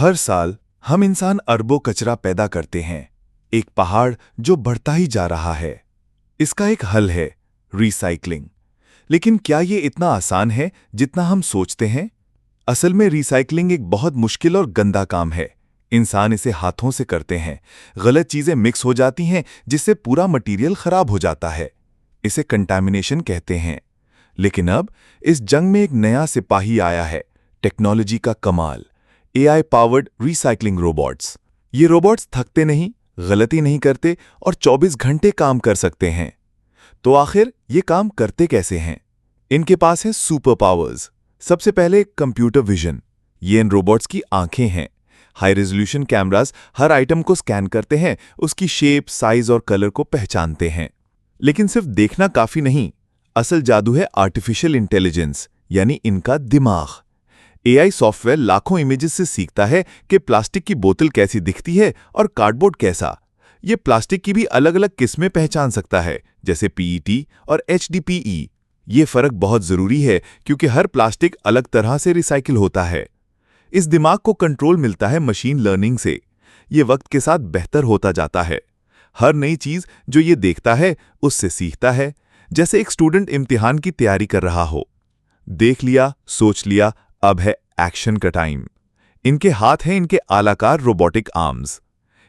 हर साल हम इंसान अरबों कचरा पैदा करते हैं, एक पहाड़ जो बढ़ता ही जा रहा है। इसका एक हल है रिसाइकलिंग। लेकिन क्या ये इतना आसान है जितना हम सोचते हैं? असल में रिसाइकलिंग एक बहुत मुश्किल और गंदा काम है। इंसान इसे हाथों से करते हैं, गलत चीजें मिक्स हो जाती हैं जिससे पूरा मटेरियल खराब हो जाता है। इसे कंटामिनेशन कहते हैं। लेकिन अब इस जंग में एक नया सिपाही आया है, टेक्नोलॉजी का कमाल, AI पावर्ड रिसाइकलिंग रोबोट्स। ये रोबोट्स थकते नहीं, गलती नहीं करते और 24 घंटे काम कर सकते हैं। तो आखिर ये काम करते कैसे हैं? इनके पास है सुपर पावर्स। सबसे पहले कंप्यूटर विजन। ये इन रोबोट्स की आंखें हैं। हाई रेजोल्यूशन कैमरास हर आइटम को स्कैन करते हैं, उसकी शेप, साइज और कलर को पहचानते हैं। लेकिन सिर्फ देखना काफी नहीं, असल जादू है आर्टिफिशियल इंटेलिजेंस, यानी इनका दिमाग। AI सॉफ्टवेयर लाखों इमेजेस से सीखता है कि प्लास्टिक की बोतल कैसी दिखती है और कार्डबोर्ड कैसा। ये प्लास्टिक की भी अलग अलग किस्में पहचान सकता है, जैसे PET और HDPE। ये फर्क बहुत जरूरी है क्योंकि हर प्लास्टिक अलग तरह से रिसाइकिल होता है। इस दिमाग को कंट्रोल मिलता है मशीन लर्निंग से। ये वक्त के साथ बेहतर होता जाता है। हर नई चीज जो ये देखता है उससे सीखता है, जैसे एक स्टूडेंट इम्तिहान की तैयारी कर रहा हो। देख लिया, सोच लिया, अब है एक्शन का टाइम। इनके हाथ हैं इनके आलाकार रोबोटिक आर्म्स।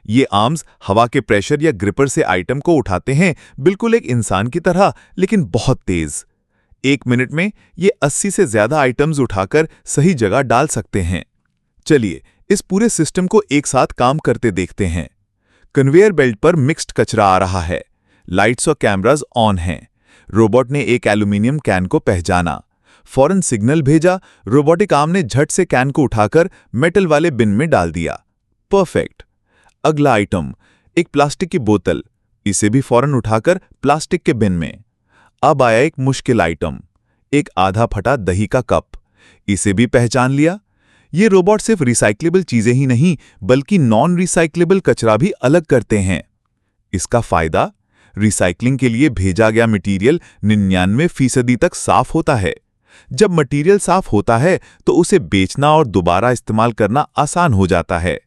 ये आर्म्स हवा के प्रेशर या ग्रिपर से आइटम को उठाते हैं, बिल्कुल एक इंसान की तरह, लेकिन बहुत तेज। 1 मिनट में ये 80 से ज्यादा आइटम्स उठाकर सही जगह डाल सकते हैं। चलिए इस पूरे सिस्टम को एक साथ काम करते देखते हैं। कन्वेयर बेल्ट पर मिक्स्ड कचरा आ रहा है। लाइट्स और कैमरास ऑन हैं। रोबोट ने एक एल्यूमिनियम कैन को पहचाना, फौरन सिग्नल भेजा। रोबोटिक आर्म ने झट से कैन को उठाकर मेटल वाले बिन में डाल दिया। परफेक्ट। अगला आइटम, एक प्लास्टिक की बोतल। इसे भी फौरन उठाकर प्लास्टिक के बिन में। अब आया एक मुश्किल आइटम, एक आधा फटा दही का कप। इसे भी पहचान लिया। ये रोबोट सिर्फ रिसाइक्लेबल चीजें ही नहीं, बल्कि नॉन रिसाइक्लेबल कचरा भी अलग करते हैं। इसका फायदा, रिसाइकलिंग के लिए भेजा गया मटेरियल 99% तक साफ होता है। जब मटेरियल साफ होता है तो उसे बेचना और दोबारा इस्तेमाल करना आसान हो जाता है।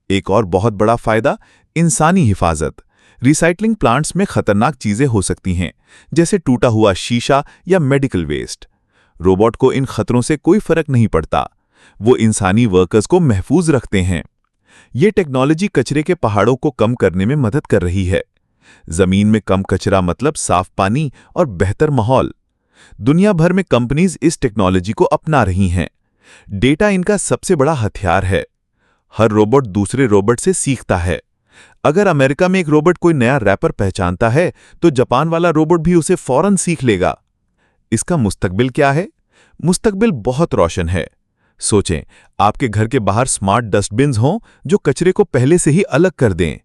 एक और बहुत बड़ा फायदा, इंसानी हिफाजत। रिसाइकलिंग प्लांट्स में खतरनाक चीजें हो सकती हैं, जैसे टूटा हुआ शीशा या मेडिकल वेस्ट। रोबोट को इन खतरों से कोई फर्क नहीं पड़ता। वो इंसानी वर्कर्स को महफूज रखते हैं। ये टेक्नोलॉजी कचरे के पहाड़ों को कम करने में मदद कर रही है। जमीन में कम कचरा मतलब साफ पानी और बेहतर माहौल। दुनिया भर में कंपनीज इस टेक्नोलॉजी को अपना रही हैं। डेटा इनका सबसे बड़ा हथियार है। हर रोबोट दूसरे रोबोट से सीखता है। अगर अमेरिका में एक रोबोट कोई नया रैपर पहचानता है तो जापान वाला रोबोट भी उसे फौरन सीख लेगा। इसका मुस्तकबिल क्या है? मुस्तकबिल बहुत रोशन है। सोचें, आपके घर के बाहर स्मार्ट डस्टबिन्स हों जो कचरे को पहले से ही अलग कर दें,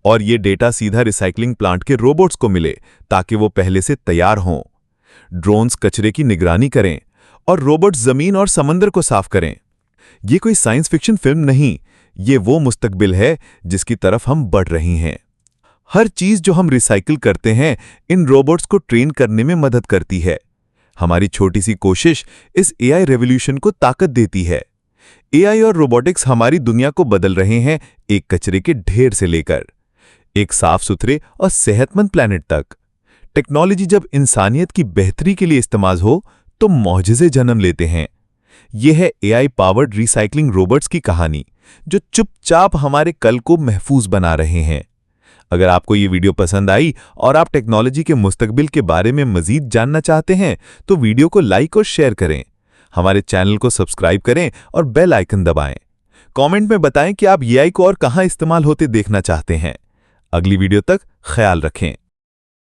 और ये डेटा सीधा रिसाइकलिंग प्लांट के रोबोट्स को मिले ताकि वो पहले से तैयार हों। ड्रोन्स कचरे की निगरानी करें और रोबोट जमीन और समंदर को साफ करें। ये कोई साइंस फिक्शन फिल्म नहीं, ये वो मुस्तकबिल है जिसकी तरफ हम बढ़ रही हैं। हर चीज जो हम रिसाइकिल करते हैं इन रोबोट्स को ट्रेन करने में मदद करती है। हमारी छोटी सी कोशिश इस AI रेवोल्यूशन को ताकत देती है। AI और रोबोटिक्स हमारी दुनिया को बदल रहे हैं, एक कचरे के ढेर से लेकर एक साफ सुथरे और सेहतमंद प्लेनेट तक। टेक्नोलॉजी जब इंसानियत की बेहतरी के लिए इस्तेमाल हो तो मौजज़े जन्म लेते हैं। यह है AI पावर्ड रिसाइकलिंग रोबोट्स की कहानी, जो चुपचाप हमारे कल को महफूज बना रहे हैं। अगर आपको ये वीडियो पसंद आई और आप टेक्नोलॉजी के मुस्तकबिल के बारे में मजीद जानना चाहते हैं तो वीडियो को लाइक और शेयर करें। हमारे चैनल को सब्सक्राइब करें और बेल आइकन दबाएं। कमेंट में बताएं कि आप AI को और कहां इस्तेमाल होते देखना चाहते हैं। अगली वीडियो तक ख्याल रखें।